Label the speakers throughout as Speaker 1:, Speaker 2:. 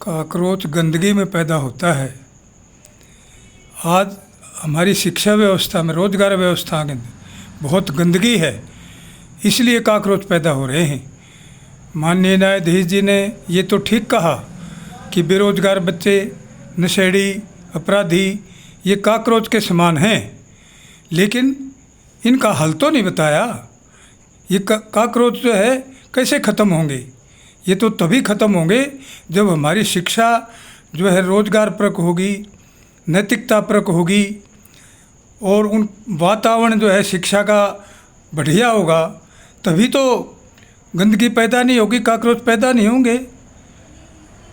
Speaker 1: Cockroach गंदगी में पैदा होता है। आज हमारी शिक्षा व्यवस्था में, रोजगार व्यवस्था में बहुत गंदगी है, इसलिए कॉकरोच पैदा हो रहे हैं। माननीय न्यायाधीश जी ने ये तो ठीक कहा कि बेरोजगार बच्चे, नशेड़ी, अपराधी ये कॉकरोच के समान हैं, लेकिन इनका हल तो नहीं बताया। ये कॉकरोच जो है कैसे ख़त्म होंगे? ये तो तभी ख़त्म होंगे जब हमारी शिक्षा जो है रोजगार परक होगी, नैतिकता परक होगी और उन वातावरण जो है शिक्षा का बढ़िया होगा, तभी तो गंदगी पैदा नहीं होगी, कॉकरोच पैदा नहीं होंगे।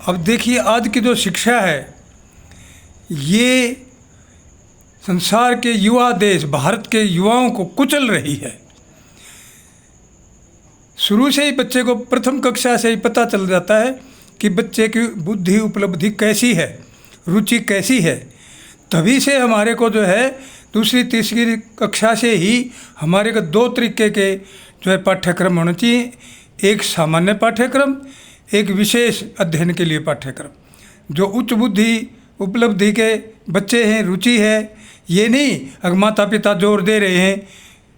Speaker 1: अब देखिए, आज की जो शिक्षा है ये संसार के युवा देश भारत के युवाओं को कुचल रही है। शुरू से ही बच्चे को प्रथम कक्षा से ही पता चल जाता है कि बच्चे की बुद्धि उपलब्धि कैसी है, रुचि कैसी है। तभी से हमारे को जो है दूसरी तीसरी कक्षा से ही हमारे को दो तरीके के जो है पाठ्यक्रम होना चाहिए। एक सामान्य पाठ्यक्रम, एक विशेष अध्ययन के लिए पाठ्यक्रम। जो उच्च बुद्धि उपलब्धि के बच्चे हैं, रुचि है, ये नहीं अगर माता पिता जोर दे रहे हैं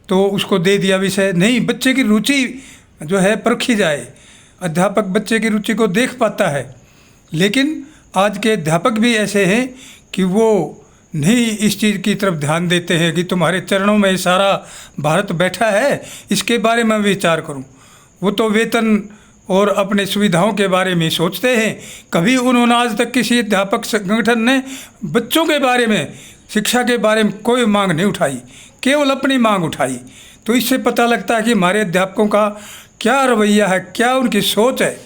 Speaker 1: तो उसको दे दिया विषय। नहीं, बच्चे की रुचि जो है परखी जाए। अध्यापक बच्चे की रुचि को देख पाता है, लेकिन आज के अध्यापक भी ऐसे हैं कि वो नहीं इस चीज़ की तरफ ध्यान देते हैं कि तुम्हारे चरणों में सारा भारत बैठा है, इसके बारे में विचार करूं। वो तो वेतन और अपने सुविधाओं के बारे में सोचते हैं। कभी उन्होंने आज तक किसी अध्यापक संगठन ने बच्चों के बारे में, शिक्षा के बारे में कोई मांग नहीं उठाई, केवल अपनी मांग उठाई। तो इससे पता लगता है कि हमारे अध्यापकों का क्या रवैया है, क्या उनकी सोच है।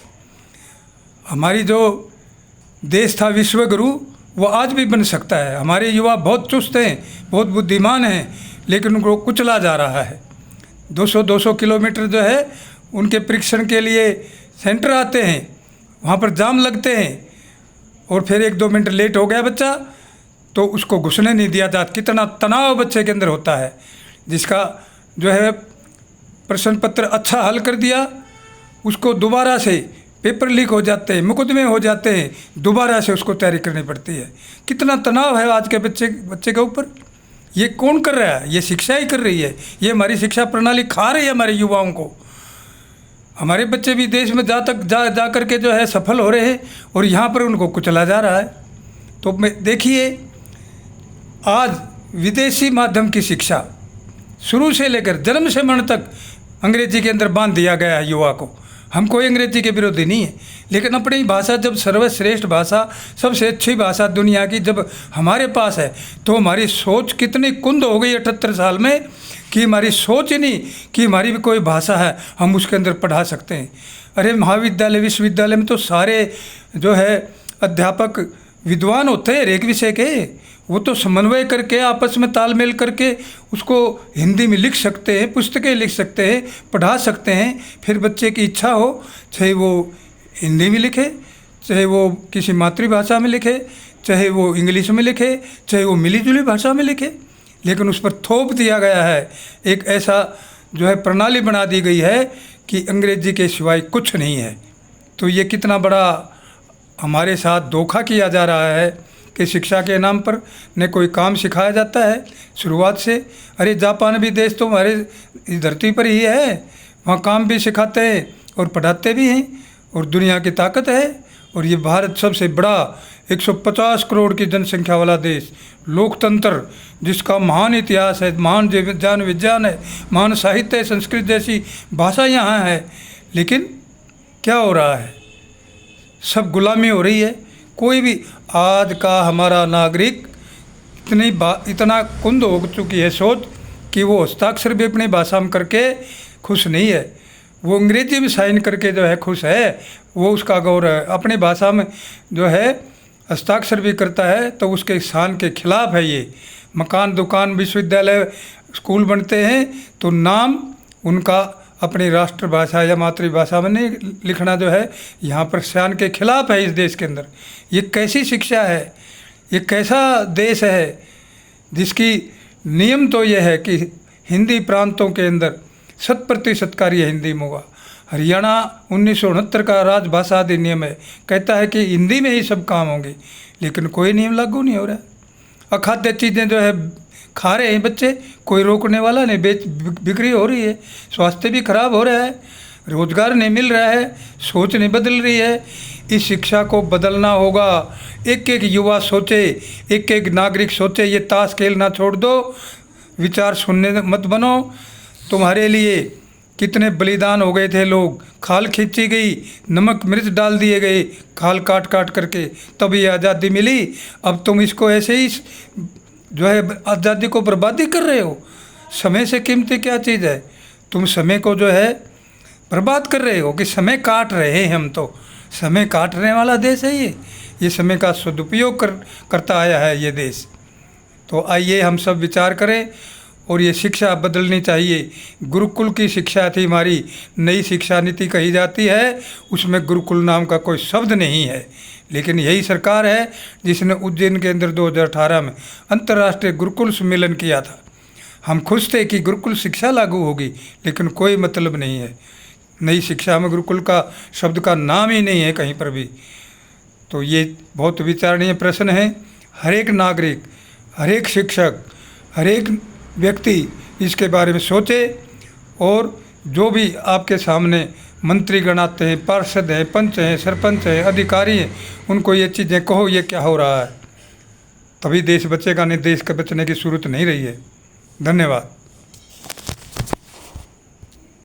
Speaker 1: हमारी जो देश था विश्वगुरु, वो आज भी बन सकता है। हमारे युवा बहुत चुस्त हैं, बहुत बुद्धिमान हैं, लेकिन उनको कुचला जा रहा है। 200 किलोमीटर जो है उनके परीक्षण के लिए सेंटर आते हैं, वहाँ पर जाम लगते हैं और फिर 1-2 मिनट लेट हो गया बच्चा तो उसको घुसने नहीं दिया जाता। कितना तनाव बच्चे के अंदर होता है। जिसका जो है प्रश्न पत्र अच्छा हल कर दिया, उसको दोबारा से पेपर लीक हो जाते हैं, मुकदमे हो जाते हैं, दोबारा से उसको तैयारी करनी पड़ती है। कितना तनाव है आज के बच्चे के ऊपर। ये कौन कर रहा है? ये शिक्षा ही कर रही है। ये हमारी शिक्षा प्रणाली खा रही है हमारे युवाओं को। हमारे बच्चे भी देश में जा कर के जो है सफल हो रहे हैं और यहाँ पर उनको कुचला जा रहा है। तो देखिए, आज विदेशी माध्यम की शिक्षा शुरू से लेकर जन्म से मरण तक अंग्रेजी के अंदर बांध दिया गया है युवा को। हम कोई अंग्रेजी के विरोधी नहीं है, लेकिन अपनी भाषा जब सर्वश्रेष्ठ भाषा, सबसे अच्छी भाषा दुनिया की जब हमारे पास है, तो हमारी सोच कितनी कुंद हो गई 78 साल में कि हमारी सोच ही नहीं कि हमारी भी कोई भाषा है, हम उसके अंदर पढ़ा सकते हैं। अरे महाविद्यालय विश्वविद्यालय में तो सारे जो है अध्यापक विद्वान होते हैं एक विषय के। वो तो समन्वय करके आपस में तालमेल करके उसको हिंदी में लिख सकते हैं, पुस्तकें लिख सकते हैं, पढ़ा सकते हैं। फिर बच्चे की इच्छा हो, चाहे वो हिंदी में लिखे, चाहे वो किसी मातृभाषा में लिखे, चाहे वो इंग्लिश में लिखे, चाहे वो मिली जुली भाषा में लिखे, लेकिन उस पर थोप दिया गया है। एक ऐसा जो है प्रणाली बना दी गई है कि अंग्रेजी के सिवाय कुछ नहीं है। तो ये कितना बड़ा हमारे साथ धोखा किया जा रहा है कि शिक्षा के नाम पर न कोई काम सिखाया जाता है शुरुआत से। अरे जापान भी देश तो हमारे इस धरती पर ही है, वहाँ काम भी सिखाते हैं और पढ़ाते भी हैं और दुनिया की ताकत है। और ये भारत सबसे बड़ा 150 करोड़ की जनसंख्या वाला देश, लोकतंत्र जिसका महान इतिहास है, महान ज्ञान विज्ञान है, महान साहित्य है, संस्कृत जैसी भाषा यहाँ है, लेकिन क्या हो रहा है? सब गुलामी हो रही है। कोई भी आज का हमारा नागरिक इतना कुंद हो चुकी है सोच कि वो हस्ताक्षर भी अपनी भाषा में करके खुश नहीं है, वो अंग्रेजी में साइन करके जो है खुश है, वो उसका गौरव है। अपनी भाषा में जो है हस्ताक्षर भी करता है तो उसके शान के खिलाफ है। ये मकान, दुकान, विश्वविद्यालय, स्कूल बनते हैं तो नाम उनका अपनी राष्ट्रभाषा या मातृभाषा में नहीं लिखना जो है यहाँ पर शान के खिलाफ है इस देश के अंदर। ये कैसी शिक्षा है? ये कैसा देश है जिसकी नियम तो ये है कि हिंदी प्रांतों के अंदर 100% कार्य हिंदी में होगा। हरियाणा 1969 का राजभाषा अधिनियम है, कहता है कि हिंदी में ही सब काम होंगे, लेकिन कोई नियम लागू नहीं हो रहा है। अखाद्य चीज़ें जो है खा रहे हैं बच्चे, कोई रोकने वाला नहीं, बिक्री हो रही है, स्वास्थ्य भी खराब हो रहा है, रोजगार नहीं मिल रहा है, सोच नहीं बदल रही है। इस शिक्षा को बदलना होगा। एक एक युवा सोचे, एक एक नागरिक सोचे, ये ताश खेलना छोड़ दो, विचार सुनने मत बनो। तुम्हारे लिए कितने बलिदान हो गए थे लोग, खाल खींची गई, नमक मिर्च डाल दिए गए, खाल काट काट करके, तब ये आज़ादी मिली। अब तुम इसको ऐसे ही जो है आज़ादी को बर्बादी कर रहे हो। समय से कीमती क्या चीज़ है? तुम समय को जो है बर्बाद कर रहे हो, कि समय काट रहे हैं हम। तो समय काटने वाला देश है ये समय का सदुपयोग करता आया है ये देश। तो आइए हम सब विचार करें और ये शिक्षा बदलनी चाहिए। गुरुकुल की शिक्षा थी हमारी, नई शिक्षा नीति कही जाती है, उसमें गुरुकुल नाम का कोई शब्द नहीं है। लेकिन यही सरकार है जिसने उज्जैन के अंदर 2018 में अंतर्राष्ट्रीय गुरुकुल सम्मेलन किया था। हम खुश थे कि गुरुकुल शिक्षा लागू होगी, लेकिन कोई मतलब नहीं है। नई शिक्षा में गुरुकुल का शब्द का नाम ही नहीं है कहीं पर भी। तो ये बहुत विचारणीय प्रश्न है। हर एक नागरिक, हर एक शिक्षक, हर एक व्यक्ति इसके बारे में सोचे, और जो भी आपके सामने मंत्रीगण आते हैं, पार्षद हैं, पंच हैं, सरपंच हैं, अधिकारी हैं, उनको ये चीज़ें कहो ये क्या हो रहा है, तभी देश बचेगा, नहीं देश के बचने की जरूरत नहीं रही है। धन्यवाद।